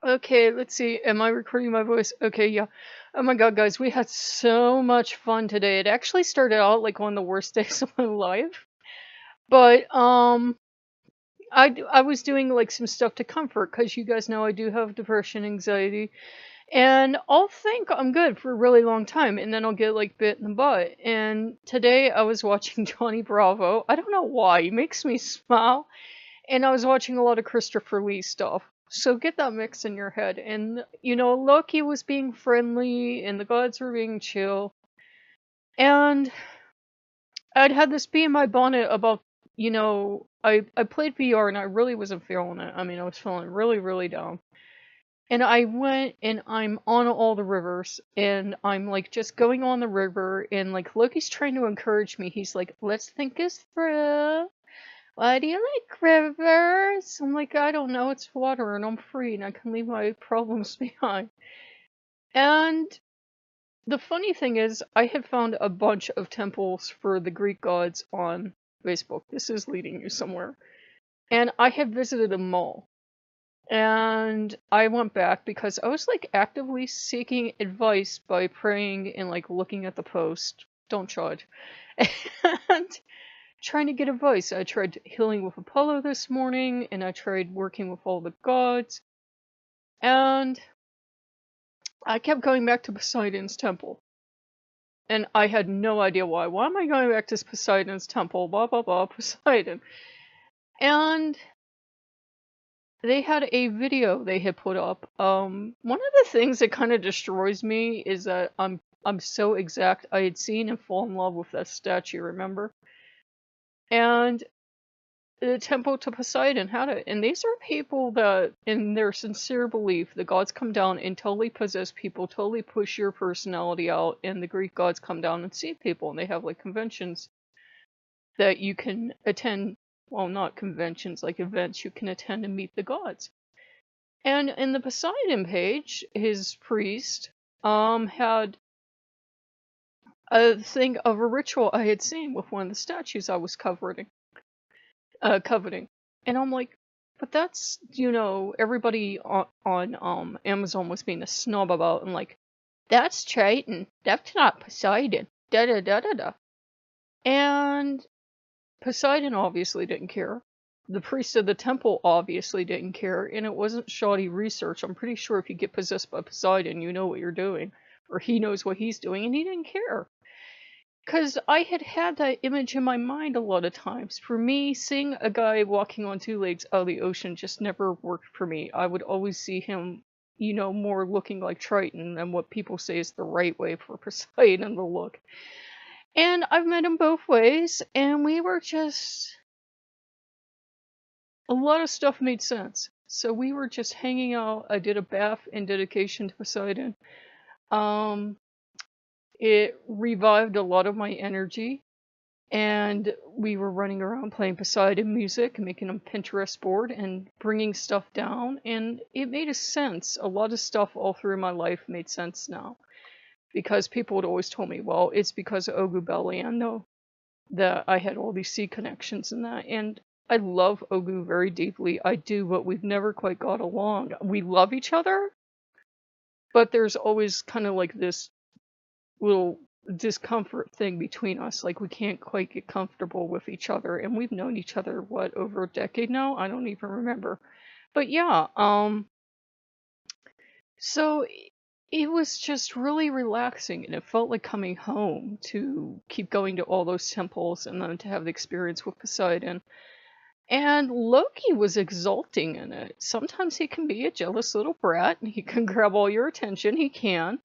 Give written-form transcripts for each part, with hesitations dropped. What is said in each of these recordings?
Okay, let's see. Am I recording my voice? Okay, yeah. Oh my god, guys, we had so much fun today. It actually started out like one of the worst days of my life. But I was doing like some stuff to comfort because you guys know I do have depression, anxiety, and I'll think I'm good for a really long time and then I'll get like bit in the butt. And today I was watching Johnny Bravo. I don't know why, he makes me smile. And I was watching a lot of Christopher Lee stuff. So get that mix in your head. And, Loki was being friendly and the gods were being chill. And I'd had this bee in my bonnet about, I played VR and I really wasn't feeling it. I mean, I was feeling really, really down. And I went and I'm on all the rivers and I'm like just going on the river and like Loki's trying to encourage me. He's like, let's think this through. Why do you like rivers? I'm like, I don't know, it's water and I'm free and I can leave my problems behind. And the funny thing is, I had found a bunch of temples for the Greek gods on Facebook. This is leading you somewhere. And I had visited them all. And I went back because I was like actively seeking advice by praying and like looking at the post. Don't judge. And trying to get advice. I tried healing with Apollo this morning, and I tried working with all the gods, and I kept going back to Poseidon's temple. And I had no idea why. Why am I going back to Poseidon's temple? Blah, blah, blah, Poseidon. And they had a video they had put up. One of the things that kind of destroys me is that I'm so exact. I had seen and fallen in love with that statue, remember? And the temple to Poseidon had it. And these are people that, in their sincere belief, the gods come down and totally possess people, totally push your personality out, and the Greek gods come down and see people, and they have like conventions that you can attend. Well, not conventions, like events you can attend and meet the gods. And in the Poseidon page, his priest had a thing of a ritual I had seen with one of the statues I was coveting. And I'm like, but that's, everybody on Amazon was being a snob about, and like, that's Triton, that's not Poseidon, da da da da da. And Poseidon obviously didn't care. The priest of the temple obviously didn't care, and it wasn't shoddy research. I'm pretty sure if you get possessed by Poseidon, you know what you're doing, or he knows what he's doing, and he didn't care. Because I had that image in my mind a lot of times. For me, seeing a guy walking on two legs out of the ocean just never worked for me. I would always see him, more looking like Triton than what people say is the right way for Poseidon to look. And I've met him both ways, and we were just... a lot of stuff made sense. So we were just hanging out. I did a bath in dedication to Poseidon. It revived a lot of my energy, and we were running around playing Poseidon music and making a Pinterest board and bringing stuff down, and it made a sense. A lot of stuff all through my life made sense now, because people had always told me, well, it's because of Ogu Beliano that I had all these sea connections and that, and I love Ogu very deeply. I do, but we've never quite got along. We love each other, but there's always kind of like this little discomfort thing between us. Like, we can't quite get comfortable with each other, and we've known each other, what, over a decade now? I don't even remember. But yeah, so it was just really relaxing, and it felt like coming home to keep going to all those temples and then to have the experience with Poseidon. And Loki was exulting in it. Sometimes he can be a jealous little brat, and he can grab all your attention, he can.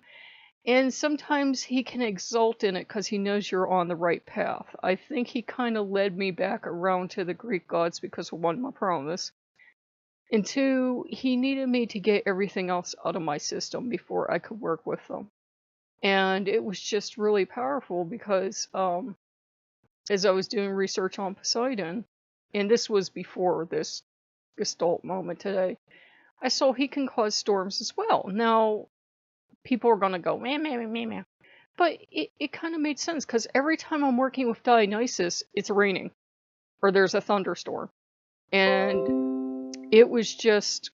And sometimes he can exult in it because he knows you're on the right path. I think he kind of led me back around to the Greek gods because of one, my promise. And two, he needed me to get everything else out of my system before I could work with them. And it was just really powerful because as I was doing research on Poseidon, and this was before this gestalt moment today, I saw he can cause storms as well. Now, people are going to go, meh, meh, meh, meh. But it kind of made sense, because every time I'm working with Dionysus, it's raining. Or there's a thunderstorm. And it was just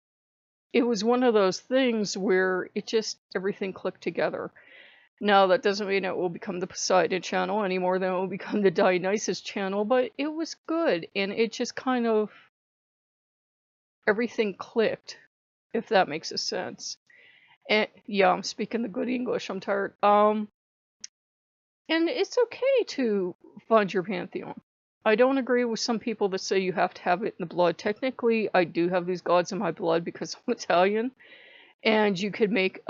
it was one of those things where it just everything clicked together. Now that doesn't mean it will become the Poseidon channel any more than it will become the Dionysus channel, but it was good, and it just kind of everything clicked, if that makes a sense. And yeah, I'm speaking the good English. I'm tired. And it's okay to fund your pantheon. I don't agree with some people that say you have to have it in the blood. Technically, I do have these gods in my blood because I'm Italian, and you could make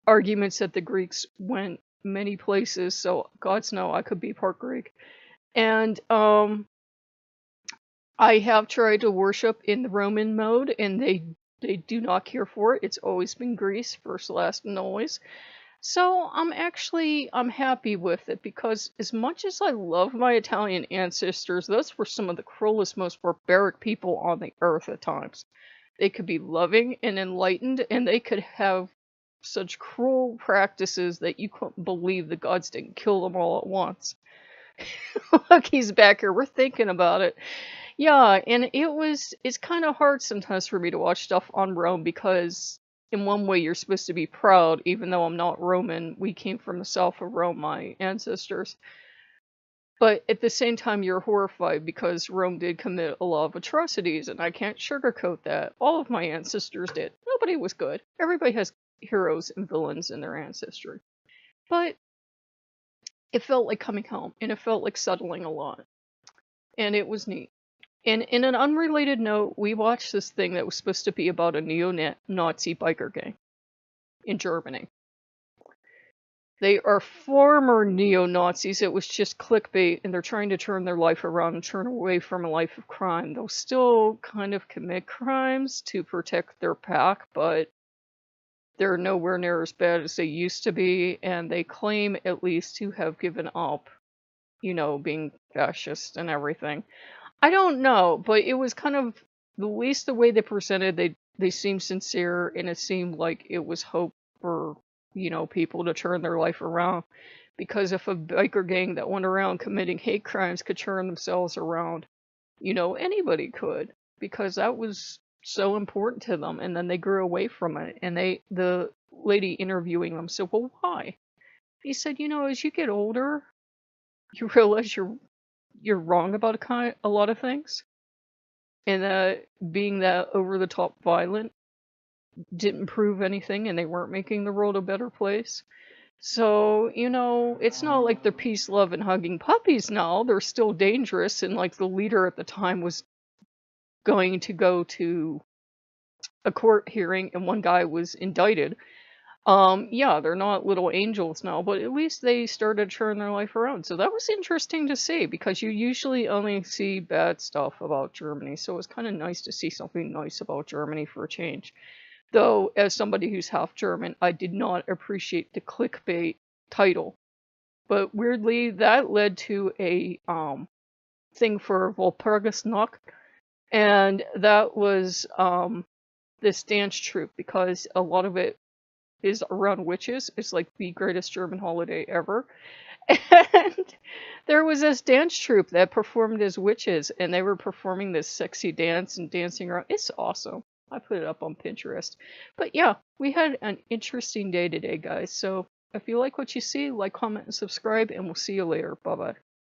arguments that the Greeks went many places, so gods know I could be part Greek. And I have tried to worship in the Roman mode, and they do not care for it. It's always been Greece, first, last, and always. So I'm happy with it, because as much as I love my Italian ancestors, those were some of the cruelest, most barbaric people on the earth at times. They could be loving and enlightened, and they could have such cruel practices that you couldn't believe the gods didn't kill them all at once. Look, he's back here. We're thinking about it. Yeah, and it's kind of hard sometimes for me to watch stuff on Rome, because in one way you're supposed to be proud, even though I'm not Roman. We came from the south of Rome, my ancestors. But at the same time, you're horrified because Rome did commit a lot of atrocities, and I can't sugarcoat that. All of my ancestors did. Nobody was good. Everybody has heroes and villains in their ancestry. But it felt like coming home, and it felt like settling a lot. And it was neat. And in an unrelated note, we watched this thing that was supposed to be about a neo-Nazi biker gang in Germany. They are former neo-Nazis. It was just clickbait, and they're trying to turn their life around and turn away from a life of crime. They'll still kind of commit crimes to protect their pack, but they're nowhere near as bad as they used to be, and they claim at least to have given up, being fascist and everything. I don't know, but it was kind of, at least the way they presented, they seemed sincere, and it seemed like it was hope for, people to turn their life around. Because if a biker gang that went around committing hate crimes could turn themselves around, anybody could, because that was so important to them. And then they grew away from it, and the lady interviewing them said, well, why? He said, as you get older, you realize you're wrong about a lot of things, and being that over the top violent didn't prove anything, and they weren't making the world a better place. So, it's not like they're peace, love, and hugging puppies now. They're still dangerous, and like the leader at the time was going to go to a court hearing, and one guy was indicted. Yeah, they're not little angels now, but at least they started to turn their life around. So that was interesting to see, because you usually only see bad stuff about Germany. So it was kind of nice to see something nice about Germany for a change. Though, as somebody who's half German, I did not appreciate the clickbait title. But weirdly, that led to a thing for Walpurgisnacht, and that was this dance troupe, because a lot of it is around witches. It's like the greatest German holiday ever. And there was this dance troupe that performed as witches, and they were performing this sexy dance and dancing around. It's awesome. I put it up on Pinterest. But yeah, we had an interesting day today, guys. So if you like what you see, like, comment, and subscribe, and we'll see you later. Bye-bye.